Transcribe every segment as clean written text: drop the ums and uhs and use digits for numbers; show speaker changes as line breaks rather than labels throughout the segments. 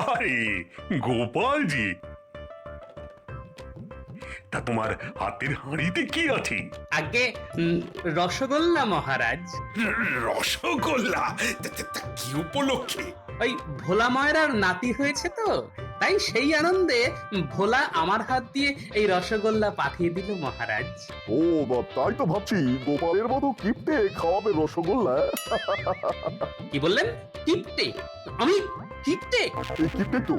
আরে গোপাল জি, তা তোমার হাতের হাঁড়িতে কি আছে?
আগে রসগোল্লা মহারাজ।
রসগোল্লা? তা কি উপলক্ষে?
ওই ভোলা ময়রার নাতি হয়েছে তো, তাই সেই আনন্দে ভোলা আমার হাত দিয়ে এই রসগোল্লা পাঠিয়ে দিল মহারাজ।
ও তাই তো ভাবছি গোপালের মতো কিপটে খাওয়াবে রসগোল্লা।
কি বললেন? কিপটে? আমি কিপটে?
এই কিপটে তো,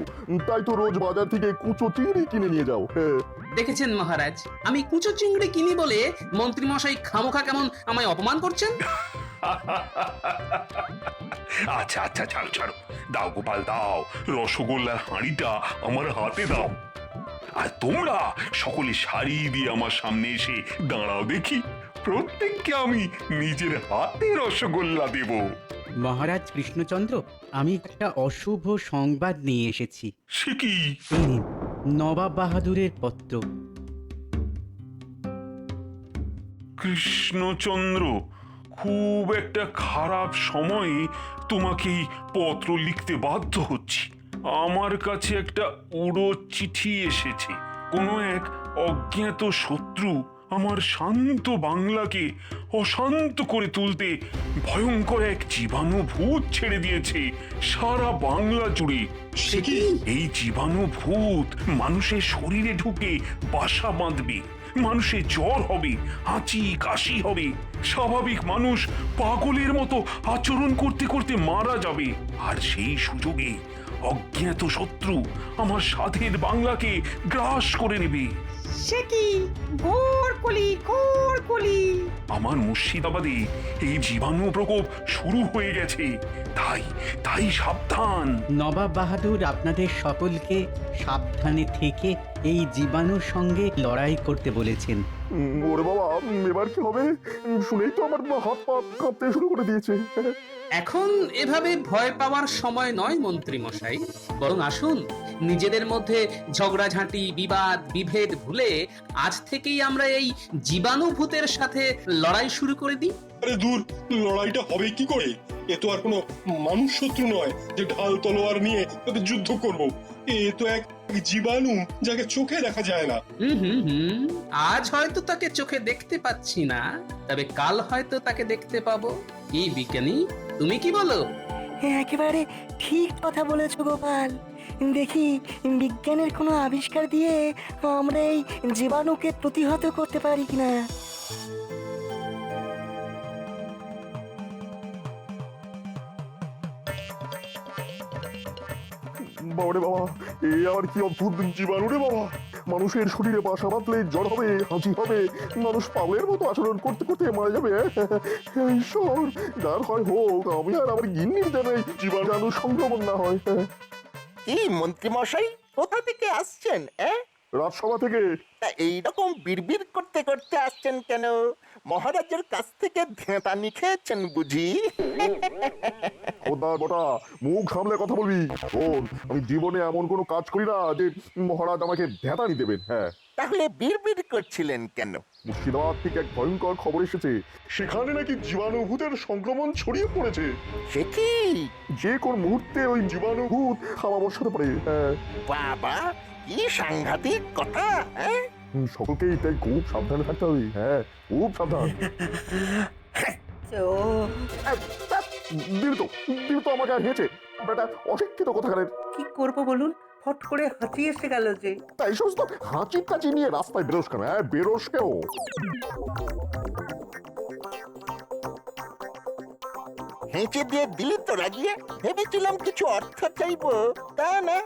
তাই তো রোজ বাজার থেকে কুচো চিংড়ি কিনে নিয়ে যাও।
দেখেছেন মহারাজ, আমি কুচো চিংড়ি কিনি বলে মন্ত্রী মশাই খামোখা কেমন আমায় অপমান করছেন।
আচ্ছা আচ্ছা, ছাড়ো ছাড়ো, দাও গোপাল দাও, রসগোল্লার হাঁড়িটা আমার হাতে দাও। আর তোমরা সকলে সারি দিয়ে আমার সামনে এসে দাঁড়াও দেখি, প্রত্যেককে আমি নিজের হাতে রসগোল্লা দেব।
মহারাজ কৃষ্ণচন্দ্র, আমি একটা অশুভ সংবাদ নিয়ে এসেছি।
সে কি?
এই নিন, নবাব বাহাদুরের পত্র।
কৃষ্ণচন্দ্র, খুব একটা খারাপ সময়ে তোমাকে পত্র লিখতে বাধ্য হচ্ছি। আমার কাছে একটা উড়ো চিঠি এসেছে। কোনো এক অজ্ঞাত শত্রু আমার শান্ত বাংলাকে অশান্ত করে তুলতে ভয়ঙ্কর এক জীবাণু ভূত ছেড়ে দিয়েছে সারা বাংলা জুড়ে।
সে কি?
এই জীবাণু ভূত মানুষের শরীরে ঢুকে বাসা বাঁধবে, মানুষের জ্বর হবে, হাঁচি কাশি হবে, স্বাভাবিক মানুষ পাগলের মতো আচরণ করতে করতে মারা যাবে। আর সেই সুযোগে অজ্ঞাত শত্রু আমার সাধের বাংলাকে গ্রাস করে নেবে।
সে কি? কলি।
আমার মুর্শিদাবাদে এই জীবাণু প্রকোপ শুরু হয়ে গেছে, তাই তাই সাবধান।
নবাব বাহাদুর আপনাদের সকলকে সাবধানে থেকে এই জীবাণুর সঙ্গে লড়াই করতে বলেছেন।
ওরে বাবা, এবার কি হবে? শুনেই তো আমার হাত পা কাঁপতে শুরু করে দিয়েছে।
এখন এভাবে ভয় পাওয়ার সময় নয় মন্ত্রী মশাই, বরং আসুন নিজেদের মধ্যে ঝগড়াঝাঁটি বিবাদ বিভেদ ভুলে আজ থেকেই আমরা এই জীবাণু ভূতের সাথে লড়াই শুরু করে দিই।
আরে দূর, লড়াইটা হবে কি করে? এ তো আর কোনো মানুষ শত্রু নয় যে ঢাল তলোয়ার নিয়ে তাদের যুদ্ধ করব। এ তো এক জীবাণু, যাকে চোখে দেখা যায় না।
হুম, আজ হয়তো তাকে চোখে দেখতে পাচ্ছি না, তবে কাল হয়তো তাকে দেখতে পাবো। কি বিজ্ঞানী, তুমি কি বলো?
একেবারে ঠিক কথা বলেছো গোপাল। দেখি বিজ্ঞানের কোনো আবিষ্কার দিয়ে আমরা এই জীবাণুকে প্রতিহত করতে পারি কিনা।
বাবারে বাবা, এ আর কি অদ্ভুত জীবাণু রে বাবা! মানুষের শরীরে বাসা বাঁধলে জ্বর হবে, হাঁচি হবে, মানুষ পাগলের মতো আচরণ করতে করতে মারা যাবে। ঈশ্বর, যার হয় হোক, আমি আর আমার গিন্নির যেন এই জীবাণু সংক্রমণ না হয়।
কি মন্ত্রী মশাই, কোথা থেকে আসছেন?
রাজসভা থেকে।
তা এইরকম বিড়বিড় করতে করতে আসছেন কেন? মহারাজের কাছ থেকে ধ্যাতানি খেয়েছেন বুঝি?
খোদার বটা, মুখ সামলে কথা বলবি। শোন, আমি জীবনে এমন কোনো কাজ করি না যে মহারাজ আমাকে ধ্যাতানি দেবেন। হ্যাঁ,
তাহলে বিড়বিড় করছিলেন কেন?
মুর্শিদাবাদ থেকে এক ভয়ঙ্কর খবর এসেছে, সেখানে নাকি জীবাণুভূতের সংক্রমণ ছড়িয়ে পড়েছে।
সে কি?
যে কোন মুহূর্তে ওই জীবাণুভূত হাওয়া বসাতে পারে। হ্যাঁ,
বাবা, কি সাংঘাতিক কথা!
সকলকেই তাই খুব সাবধানে থাকতে হবে। হ্যাঁ, খুব সাবধান। দিল তো আমাকে আর হেঁচে বেটা, অশিক্ষিত কথাকারের।
কি করব বলুন, ফট করে হাঁচি এসে গেল যে।
তাই সমস্ত হাঁচি টাচি নিয়ে রাস্তায় বেরোস কেন? হ্যাঁ, বেরোস কেন?
হেঁচে দিয়ে দিলি তো রাগিয়ে, ভেবেছিলাম কিছু অর্থ চাইবো, তা না।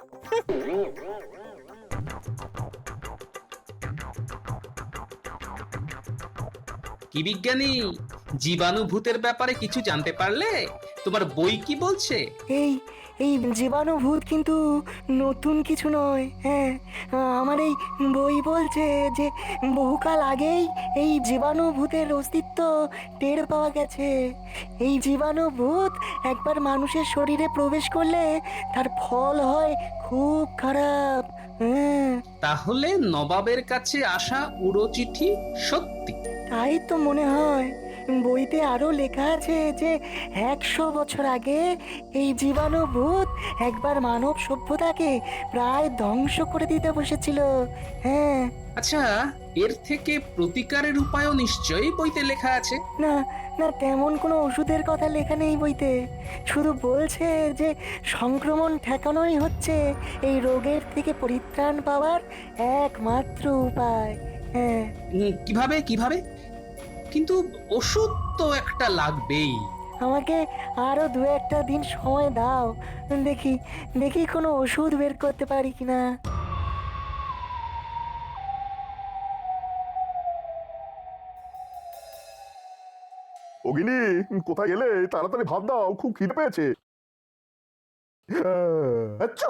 কি বিজ্ঞানী, জীবাণু ভূতের ব্যাপারে কিছু জানতে পারলে? তোমার বই কি বলছে?
এই এই জীবাণু ভূত কিন্তু নতুন কিছু নয়। হ্যাঁ, আমার এই বই বলছে যে বহুকাল আগেই এই জীবাণু ভূতের অস্তিত্ব টের পাওয়া গেছে। এই জীবাণু ভূত একবার মানুষের শরীরে প্রবেশ করলে তার ফল হয় খুব খারাপ। হ্যাঁ,
তাহলে নবাবের কাছে আসা উড়ো চিঠি সত্যি?
তাই তো মনে হয়। বইতে আরো লেখা আছে যে 100 বছর আগে এই জীবাণু ভূত একবার মানব সভ্যতাকে প্রায় ধ্বংস করে দিতে বসেছিল। হ্যাঁ,
আচ্ছা, এর থেকে প্রতিকারের উপায়ও নিশ্চয়ই বইতে লেখা আছে।
না না, তেমন কোনো ওষুধের কথা লেখা নেই বইতে। শুধু বলছে যে সংক্রমণ ঠেকানোই হচ্ছে এই রোগের থেকে পরিত্রাণ পাওয়ার একমাত্র উপায়। হ্যাঁ,
কিভাবে কিভাবে? কিন্তু ওষুধ তো একটা লাগবেই।
আমাকে আরো 2-1 দিন সময় দাও, দেখি দেখি কোনো ওষুধ বের করতে পারি কিনা।
অগিনি, কোথায় গেলে? তাড়াতাড়ি ভাত দাও, খুব খিদে পেয়েছে। আচ্ছা,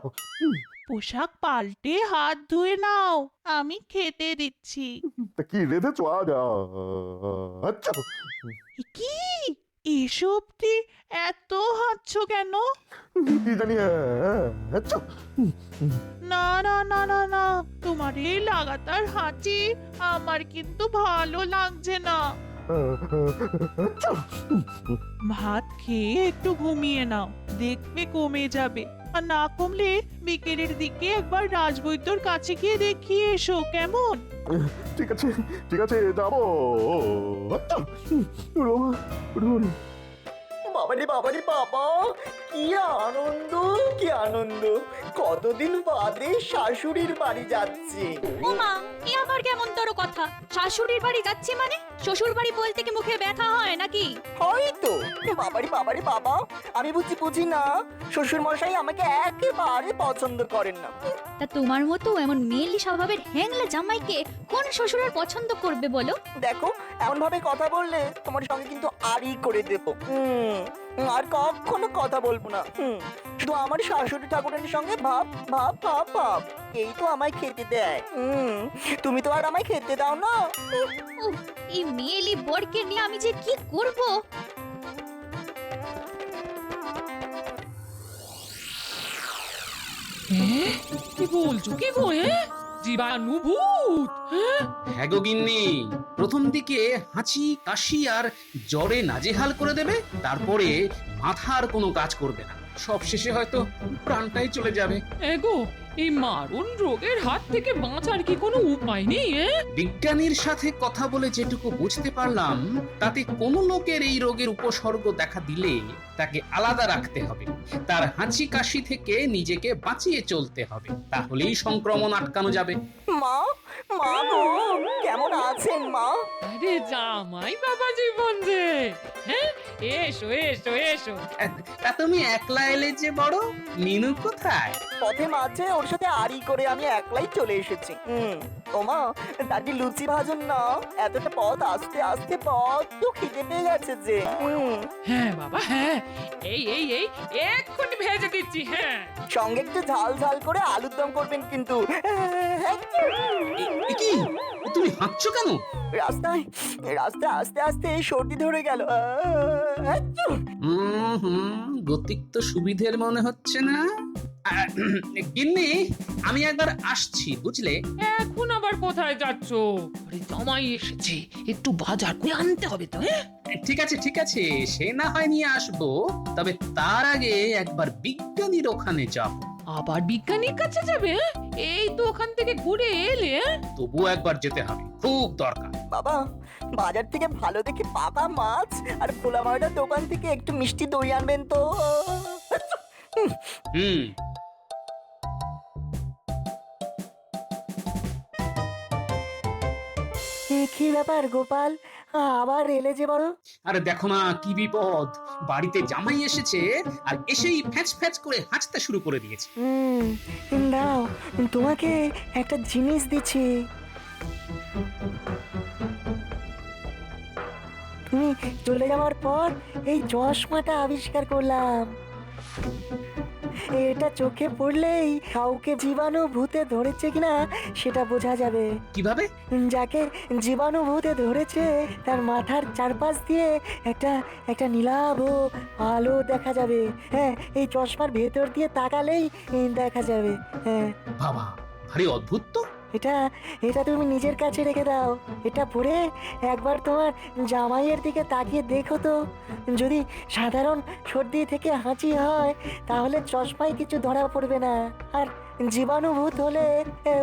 পোশাক পাল্টে হাত ধুয়ে নাও, আমি খেতে দিচ্ছি।
তা কি রেঁধেছো আজ? আচ্ছা,
এ কি এসব দিয়ে এত হাঁচছো কেন?
কি জানি। আচ্ছা,
না না না না না, তোমার এই লাগাতার হাঁচি আমার কিন্তু ভালো লাগছে না।
আচ্ছা,
ভাত খেয়ে একটু ঘুমিয়ে নাও, দেখবে কমে যাবে। আর না কমলে বিকেলের দিকে একবার রাজবৈদ্যর কাছে গিয়ে দেখিয়ে এসো, কেমন?
ঠিক আছে ঠিক আছে, যাবো। আচ্ছা, রোমা, রোমা।
বাবারে বাবারে বাবা, কি আনন্দ, কি আনন্দ! কতদিন বাদে শাশুড়ির বাড়ি যাচ্ছি।
ও মা, এ আবার কেমন তোর কথা? শাশুড়ির বাড়ি যাচ্ছি মানে? শ্বশুর বাড়ি বলতে কি মুখে ব্যথা হয় নাকি?
হয়তো। বাবারে বাবারে বাবা, আমি বুঝি না, শ্বশুর মশাই আমাকে একেবারে পছন্দ করেন না।
তা তোমার মতো এমন মেয়েলি স্বভাবের হ্যাংলা জামাইকে কোন শ্বশুর আর পছন্দ করবে বলো?
দেখো, এমন ভাবে কথা বললে তোমার সঙ্গে কিন্তু আরই করে দেবো। আর কখনো কথা বলবো না। শুধু আমার শাশুড়ি ঠাকুরানির সঙ্গে ভাব ভাব ভাব ভাব, এই তো আমায় খেতে দেয়। তুমি তো আর আমায় খেতে দাও না।
উফ, এই মেয়েলি বরকে নিয়ে আমি যে কি করব?
কি বলছো কি গো? জীবাণু ভূত?
হ্যাঁ গো গিন্নি, প্রথম দিকে হাঁচি কাশি আর জ্বরে নাজেহাল করে দেবে, তারপরে মাথার কোনো কাজ করবে না, সব শেষে হয়তো প্রাণটাই চলে যাবে।
এগো, এই মারণ রোগের হাত থেকে বাঁচার কি কোনো উপায় নেই?
বিজ্ঞানীর সাথে কথা বলে যেটুকু বুঝতে পারলাম, তাতে কোনো লোকের এই রোগের উপসর্গ দেখা দিলে তাকে আলাদা রাখতে হবে, তার হাঁচি কাশি থেকে নিজেকে বাঁচিয়ে চলতে হবে, তাহলেই সংক্রমণ আটকানো যাবে।
মা, মা গো, কেমন আছেন মা?
আরে জামাই বাবা জীবন যে, হ্যাঁ, এসো এসো এসো।
তা তুমি একলা এলে যে বড়, মিনু কোথায়?
পথে মাঝে ওর সাথে আড়ি করে আমি একলাই চলে এসেছি। ও মা, তার কি লুচি ভাজুন না? এতটা পথ আসতে আসতে বড্ড খিদে পেয়ে গেছে যে।
হ্যাঁ বাবা হ্যাঁ, এই এই এই এক্ষুনি ভেজে দিচ্ছি। হ্যাঁ,
সঙ্গে একটু ঝাল ঝাল করে আলুর দম করবেন কিন্তু।
কি তুমি হাঁটছো কেন?
রাস্তায় রাস্তায় আস্তে আস্তে সর্দি ধরে গেল।
গতিক তো সুবিধের মনে হচ্ছে না। গিন্নি, আমি একবার আসছি, বুঝলে?
এখন আবার কোথায় যাচ্ছো? আরে জামাই এসেছে, একটু বাজার করে আনতে হবে তো।
ঠিক আছে ঠিক আছে, সে না হয় নিয়ে আসবো, তবে তার আগে একবার বিজ্ঞানীর ওখানে যাব।
আবার বিজ্ঞানীর কাছে যাবে? এই তো ওখান থেকে ঘুরে এলে।
তবুও একবার যেতে হবে, খুব দরকার।
বাবা, বাজার থেকে ভালো দেখে পাকা মাছ আর খোলা মাটার দোকান থেকে একটু মিষ্টি দই আনবেন তো।
হুম।
কি ব্যাপার গোপাল, আবার এলে যে বড়?
আরে দেখো না কি বিপদ, বাড়িতে জামাই এসেছে আর এসেই ফ্যাঁচ ফ্যাঁচ করে হাঁচতে শুরু করে দিয়েছে।
দাও, তোমাকে একটা জিনিস দিচ্ছি। তুমি চলে যাওয়ার পর এই চশমাটা আবিষ্কার করলাম। এটা চোখে পড়লেই কাউকে জীবাণু ভূতে ধরেছে কিনা সেটা বোঝা যাবে।
কিভাবে?
যাকে জীবাণু ভূতে ধরেছে তার মাথার চারপাশ দিয়ে একটা একটা নীলাভ আলো দেখা যাবে। হ্যাঁ, এই চশমার ভেতর দিয়ে তাকালেই দেখা যাবে। হ্যাঁ
বাবা, ভারী অদ্ভুত তো।
এটা এটা তুমি নিজের কাছে রেখে দাও। এটা পরে একবার তোমার জামাইয়ের দিকে তাকিয়ে দেখো তো, যদি সাধারণ সর্দি থেকে হাঁচি হয় তাহলে চশমায় কিছু ধরা পড়বে না, আর জীবাণুভূত হলে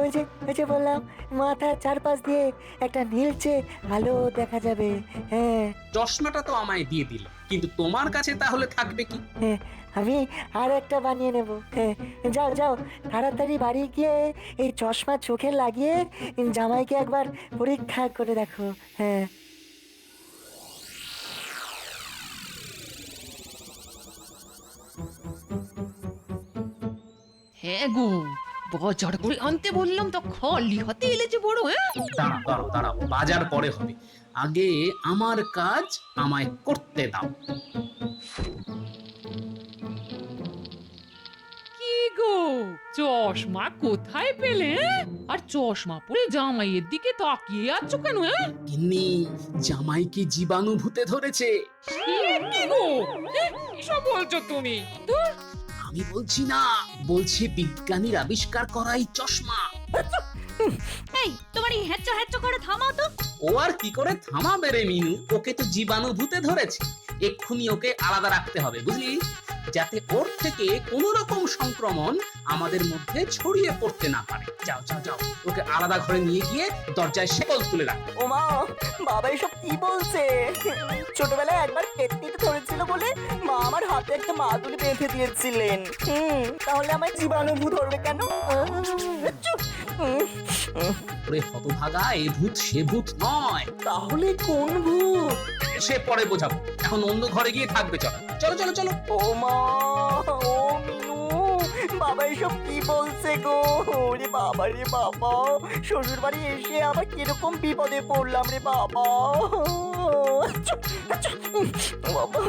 ওই যে বললাম, মাথার চারপাশ দিয়ে একটা নীলচে আলো দেখা যাবে। হ্যাঁ
চশমাটা তো আমায় দিয়ে দিল, কিন্তু তোমার কাছে তাহলে থাকবে কি?
হ্যাঁ, আমি আর একটা বানিয়ে নেব। হ্যাঁ, যাও যাও তাড়াতাড়ি বাড়ি গিয়ে এই চশমা চোখে লাগিয়ে জামাইকে একবার পরীক্ষা করে দেখো। হ্যাঁ
হ্যাঁ গো, বাজার করে আনতে বললাম তো খালি হাতে এলে যে বড়। হ্যাঁ
দাঁড়াও দাঁড়াও, বাজার পরে হবে, আগে আমার কাজ আমায় করতে দাও।
কি গো, চশমা কোথায় পেলে? আর চশমা পরে জামাইয়ের দিকে তাকিয়ে আছো কেন?
গিন্নি, জামাইকে জীবাণুভূতে ধরেছে।
কি গো, এসব বলছো তুমি?
আমি বলছি না, বলছি বিজ্ঞানীর আবিষ্কার করা এই চশমা।
এই তোমার এই হ্যাচ্চা হ্যাচ্চা করে থামাও তো।
ও আর কি করে থামাবে রে মিনু, ওকে তো জীবাণুভূতে ধরেছে, এক্ষুনি ওকে আলাদা রাখতে হবে, বুঝলি, যাতে ওর থেকে কোনো রকম সংক্রমণ আমাদের মধ্যে ছড়িয়ে পড়তে না পারে। যাও যাও যাও, ওকে আলাদা ঘরে নিয়ে গিয়ে দরজায় শেকল তুলে রাখ।
ও মা, বাবা এসব কি বলছে? ছোটবেলায় একবার পেটনিতে ধরেছিল বলে মা আমার হাতে একটা মাদুলি বেঁধে দিয়েছিলেন। তাহলে আমার জীবাণুভূত ধরবে কেন?
ওরে হতভাগা, এ ভূত সে ভূত নয়।
তাহলে কোন ভূত?
সে পরে বোঝাবো, এখন অন্য ঘরে গিয়ে থাকবে। চলো চলো চলো চলো।
ও মা, ও মিনু, বাবা এসব কি বলছে গো? ওরে বাবা রে বাবা, শ্বশুর বাড়ি এসে আবার কিরকম বিপদে পড়লাম রে বাবা। বাবা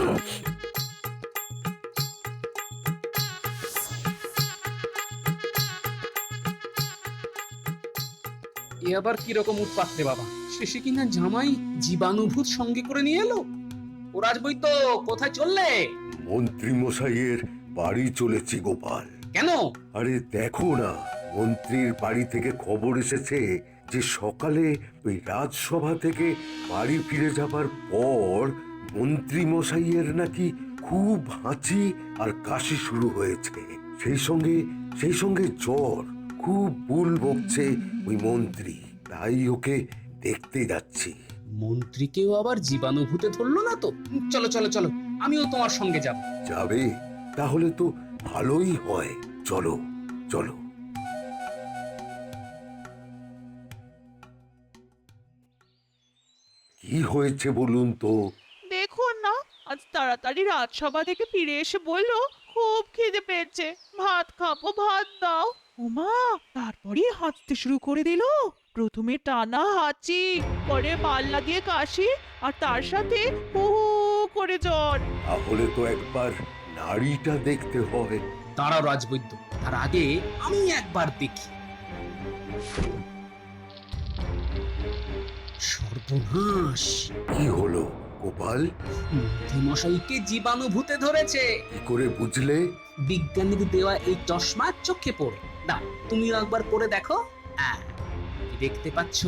এ আবার কিরকম উৎপাত রে বাবা, শেষে কিনা জামাই জীবাণুভূত সঙ্গে করে নিয়ে এলো। ও রাজবৈদ্য, কোথায় চললে?
মন্ত্রী মশাইয়ের বাড়ি চলেছি গোপাল।
কেন?
আরে দেখো না, মন্ত্রীর বাড়ি থেকে খবর এসেছে যে সকালে ওই রাজসভা থেকে বাড়ি ফিরে যাবার পর মন্ত্রী মশাইয়ের নাকি খুব হাঁচি আর কাশি শুরু হয়েছে, সেই সঙ্গে জ্বর, খুব বুল বকছে ওই মন্ত্রী, তাই ওকে দেখতে যাচ্ছি।
মন্ত্রীকেও আবার জীবাণুভূতে ধরলো না তো? চলো চলো চলো, আমিও তোমার সঙ্গে যাব।
যাবে? তাহলে তো ভালোই হয়, চলো চলো। কি হয়েছে বলুন তো?
দেখুন না, আজ তাড়াতাড়ি রাজসভা থেকে ফিরে এসে বললো খুব খিদে পেয়েছে, ভাত খাবো, ভাত দাও। ওমা, তারপরে হাঁচতে শুরু করে দিল। প্রথমে টানা হাঁচি, পরে পাল্লা দিয়ে কাশি, আর তার সাথে হু হু করে জ্বর।
তাহলে তো একবার নাড়িটা দেখতে হয়।
দাঁড়াও রাজবৈদ্য, তার আগে আমি একবার দেখি। সর্বনাশ!
কি হলো গোপাল?
মন্ত্রী মশাইকে জীবাণুভূতে ধরেছে।
কি করে বুঝলে?
বিজ্ঞানীর দেওয়া এই চশমা চোখে পড়ে। দাও, তুমিও একবার পরে দেখো। কি দেখতে পাচ্ছ?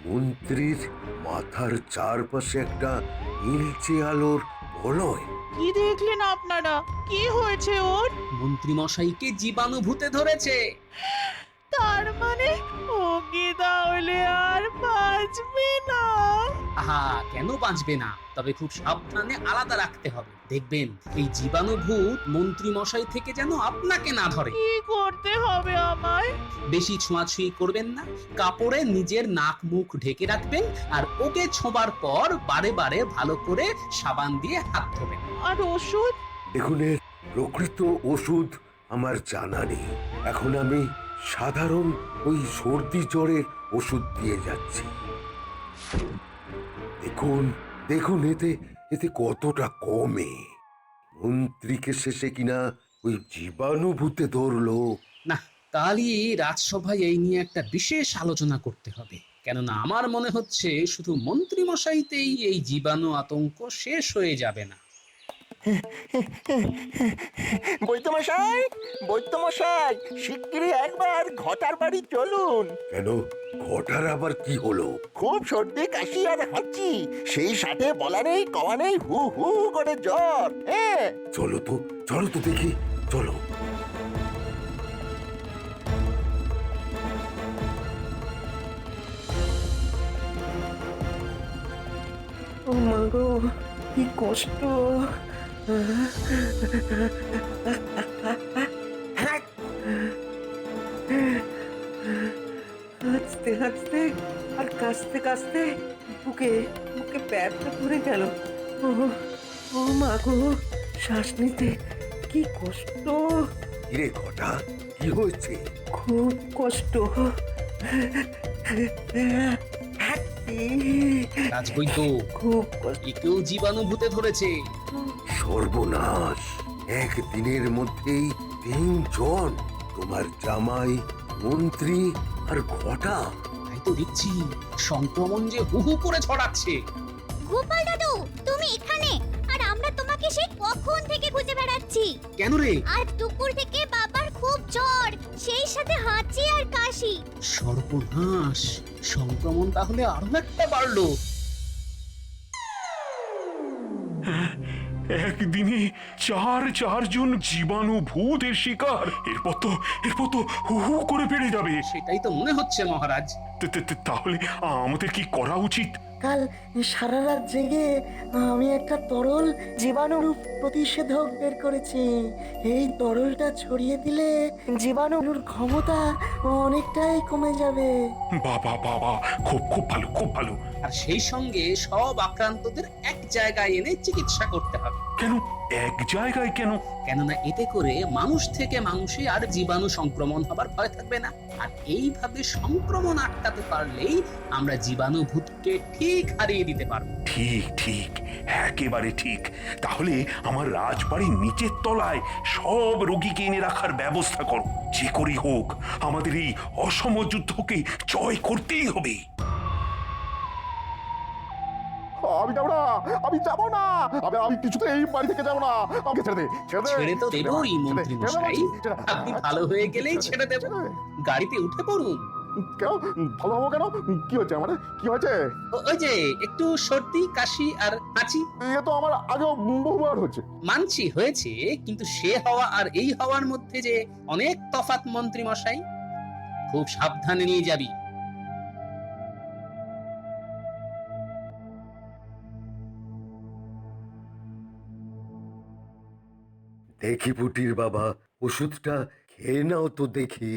মন্ত্রীর মাথার চারপাশে একটা নীলচে আলোর বলয়।
কি দেখলেন আপনারা? কি হয়েছে ওর?
মন্ত্রী মশাইকে জীবাণুভূতে ধরেছে।
তার মানে ও কি তাহলে আর বাঁচবে না?
আহা, কেন বাঁচবে না? তবে খুব সাবধানে আলাদা রাখতে হবে। দেখবেন এই জীবাণুভূত মন্ত্রী মশাই থেকে যেন আপনাকে না ধরে।
কি করতে হবে আমায়?
বেশি ছোঁয়াছুঁয়ি করবেন না, কাপড়ে নিজের নাক মুখ ঢেকে রাখবেন, আর ওকে ছোঁবার পর বারে বারে ভালো করে সাবান দিয়ে হাত ধোবেন।
আর ওষুধ?
দেখুন, এর প্রকৃত ওষুধ আমার জানা নেই। এখন আমি সাধারণ ওই সর্দি জ্বরের ওষুধ দিয়ে যাচ্ছি। দেখুন দেখুন, এতে কতটা কমে। মন্ত্রীকে শেষে কিনা ওই জীবাণুভূতে ধরলো।
না, কালই রাজসভায় এই নিয়ে একটা বিশেষ আলোচনা করতে হবে, কেননা আমার মনে হচ্ছে শুধু মন্ত্রী মশাইতেই এই জীবাণু আতঙ্ক শেষ হয়ে যাবে না।
বৈদ্যমশাই, বৈদ্যমশাই, শিগগিরই একবার ঘটার বাড়ি চলুন।
কেন ঘটার আবার কি হলো?
খুব সর্দি কাশি আর হাঁচি, সেই সাথে বলা নেই কওয়া নেই হু হু করে জ্বর। হ্যাঁ,
চলো তো দেখি, চলো।
ও মা গো, কি কষ্ট। হাঁচতে হাঁচতে আর কাশতে কাশতে বুকে বুকে প্যারটা পড়ে গেল। ও ও মা গো, শ্বাস নিতে কি কষ্ট,
কিরে ঘটা, কি হয়েছে?
খুব কষ্ট।
রাজবৈদ্য,
খুব কষ্ট।
একেও জীবাণুভূতে ধরেছে।
সর্বনাশ, একদিনের মধ্যেই 3 জন, তোমার জামাই, মন্ত্রী আর ঘটা।
তাই তো দেখছি সংক্রমণ যে হু হু করে ছড়াচ্ছে।
গোপাল দাদু, তুমি এখানে? আর আমরা তোমাকে সেই কখন থেকে খুঁজে বেড়াচ্ছি।
কেন রে?
আর দুপুর থেকে বাবার খুব জ্বর, সেই সাথে হাঁচি আর কাশি।
সর্বনাশ, সংক্রমণ তাহলে আরো একটা বাড়লো।
একদিনে 4 জন জীবাণুভূতের শিকার। এরপর তো হু হু করে বেড়ে যাবে।
সেটাই তো মনে হচ্ছে মহারাজ।
তাহলে আমাদের কি করা উচিত?
কাল সারা রাত জেগে আমি একটা তরল জীবাণু প্রতিষেধক বের করেছি। এই তরলটা ছড়িয়ে দিলে জীবাণুর ক্ষমতা অনেকটাই কমে যাবে।
বাবা, খুব ভালো।
আর সেই সঙ্গে সব আক্রান্তদের এক জায়গায় এনে চিকিৎসা করতে হবে।
কেন এক জায়গায় কেন?
কেননা এতে করে মানুষ থেকে মানুষে আর জীবাণু সংক্রমণ হবার ভয় থাকবে না। আর এইভাবে সংক্রমণ আটকাতে পারলেই আমরা জীবাণুভূতকে ঠিক হারিয়ে দিতে পারবো।
ঠিক, একেবারে ঠিক। তাহলে আমার রাজবাড়ির নিচের তলায় সব রোগীকে এনে রাখার ব্যবস্থা করো। যে করেই হোক আমাদের এই অসম যুদ্ধকে জয় করতেই হবে।
আমি যাবো না, আমি যাবো না, আমি কিছুতে এই বাড়ি থেকে যাবো না। আমাকে ছেড়ে দে,
ছেড়ে তো দেবই মন্ত্রী মশাই, আপনি ভালো হয়ে গেলেই ছেড়ে দেব। গাড়িতে উঠে পড়ুন।
কেন ভালো হবো কেন? কি হচ্ছে আমার? কি হয়েছে?
ওই যে একটু সর্দি কাশি আর হাঁচি।
এ তো আমার আগেও বহুবার হচ্ছে।
মানছি হয়েছে, কিন্তু সে হওয়া আর এই হওয়ার মধ্যে যে অনেক তফাৎ মন্ত্রী মশাই। খুব সাবধানে নিয়ে যাবি।
দেখি পুটির বাবা, ওষুধটা খেয়ে নাও তো দেখি।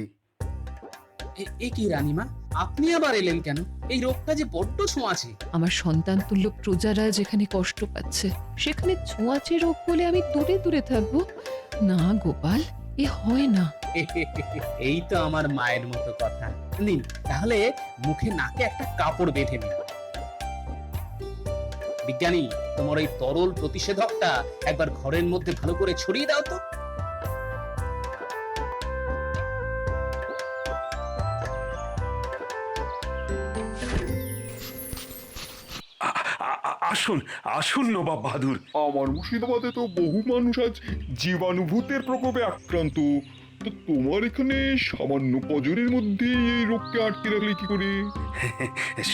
এ কি রানীমা, আপনি আবার এলেন কেন? এই রোগটা যে বড্ড ছোঁয়াচে।
আমার সন্তান তুল্য প্রজারা যেখানে কষ্ট পাচ্ছে, সেখানে ছোঁয়াচে রোগ বলে আমি দূরে দূরে থাকবো? না গোপাল, এ হয় না।
এই তো আমার মায়ের মতো কথা। নিন, তাহলে মুখে নাকে একটা কাপড় বেঁধে নিন। বিজ্ঞানী, তোমার ওই তরল প্রতিষেধকটা একবার ঘরের মধ্যে ভালো করে ছড়িয়ে দাও তো।
আসুন নবাব বাহাদুর।
আমার মুর্শিদাবাদে তো বহু মানুষ আজ জীবাণুভূতের প্রকোপে আক্রান্ত। তো তোমার এখানে সামান্য পজরের মধ্যে এই রোগকে আটকে রাখলে কি করে?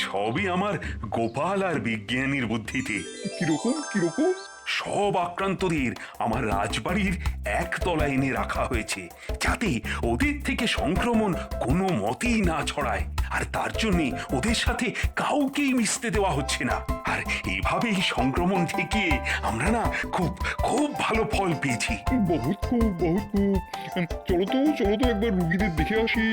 সবই আমার গোপাল আর বিজ্ঞানীর বুদ্ধিতে।
কিরকম?
সব আক্রান্তদের আমার রাজবাড়ির একতলায় এনে রাখা হয়েছে, যাতে ওদের থেকে সংক্রমণ কোনো মতেই না ছড়ায়। আর তার জন্য ওদের সাথে কাউকেই মিশতে দেওয়া হচ্ছে না। আর এইভাবেই সংক্রমণ থেকে আমরা না খুব ভালো ফল পেয়েছি।
বহুত খুব। চলো তো একবার রুগীদের দেখে আসি।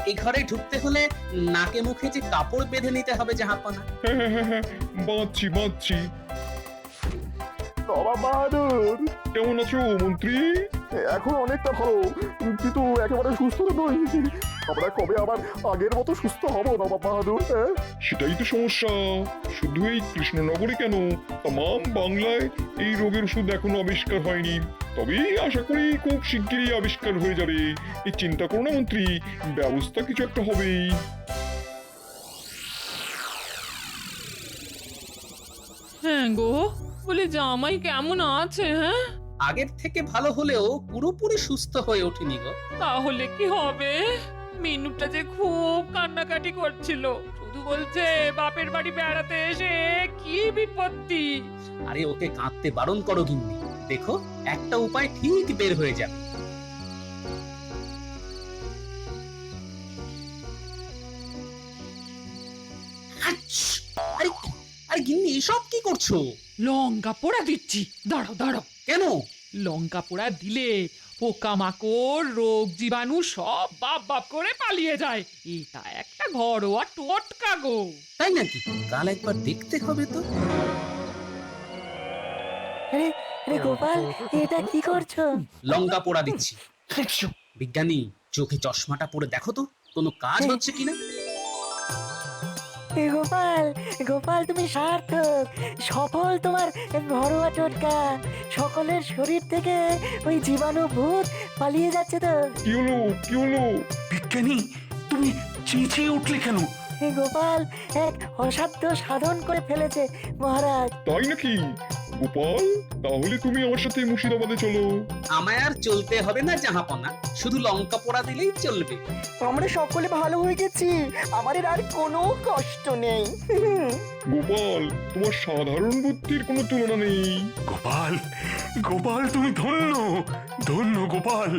এই ঘরে ঢুকতে হলে নাকে মুখে যে কাপড় বেঁধে নিতে হবে জাহাপনা।
হ্যাঁ, বাঁধছি।
নবাব বাহাদুর,
কেমন আছো মন্ত্রী?
এখন অনেকটা ভালো, কিন্তু একেবারে সুস্থ তো নই। আমরা কবে আবার আগের মতো সুস্থ হব নবাব বাহাদুর?
সেটাই তো সমস্যা। শুধু এই কৃষ্ণনগরে কেন, তাম বাংলায় এই রোগের ওষুধ এখনো আবিষ্কার হয়নি। তবে আশা করি খুব শিগগিরই আবিষ্কার হয়ে যাবে। এই চিন্তা করো না মন্ত্রী, ব্যবস্থা কিছু একটা হবেই।
হ্যাঁ গো, বলে জামাই কেমন আছে? হ্যাঁ,
আগের থেকে ভালো হলেও পুরোপুরি সুস্থ হয়ে ওঠেনি গো।
তাহলে কি হবে? মিনুটা যে খুব কান্নাকাটি করছিল, শুধু বলছে বাপের বাড়ি বেড়াতে এসে কি বিপত্তি।
আরে ওকে কাঁদতে বারণ করো গিন্নি, দেখো একটা উপায় ঠিক বের হয়ে যাবে। আচ্ছ! আরে আরে গিন্নি এসব কি করছো?
লঙ্কা পোড়া দিচ্ছি, দাঁড়াও দাঁড়াও।
কেন?
লঙ্কা পোড়া দিলে পোকামাকড় রোগ জীবাণু সব বাপ বাপ করে পালিয়ে যায়। এটা একটা ঘরোয়া টোটকা গো।
তাই নাকি? কাল একবার দেখতে হবে তো।
আরে আরে গোপাল, এটা কি করছো?
লঙ্কা পোড়া দিচ্ছি। বিজ্ঞানী, চোখে চশমাটা পরে দেখো তো কোনো কাজ হচ্ছে কিনা।
গোপাল গোপাল, তুমি সার্থক, সফল তোমার ঘরোয়া টোটকা। সকলের শরীর থেকে ওই জীবাণু ভূত পালিয়ে যাচ্ছে তো।
কি হলো কি হলো?
বিজ্ঞানী, তুমি চেঁচিয়ে উঠলে কেন?
গোপাল এক অসাধ্য সাধন করে ফেলেছে মহারাজ।
তাই নাকি? গোপাল, তাহলে তুমি আমার সাথে মুর্শিদাবাদে চলো।
আমায় আর চলতে হবে না জাহাপনা, শুধু লঙ্কা পোড়া দিলেই চলবে।
আমরা সকলে ভালো হয়ে গেছি, আমাদের আর কোনো কষ্ট নেই।
গোপাল, তোমার সাধারণ বুদ্ধির কোনো তুলনা নেই।
গোপাল, গোপাল তুমি ধন্য, ধন্য গোপাল।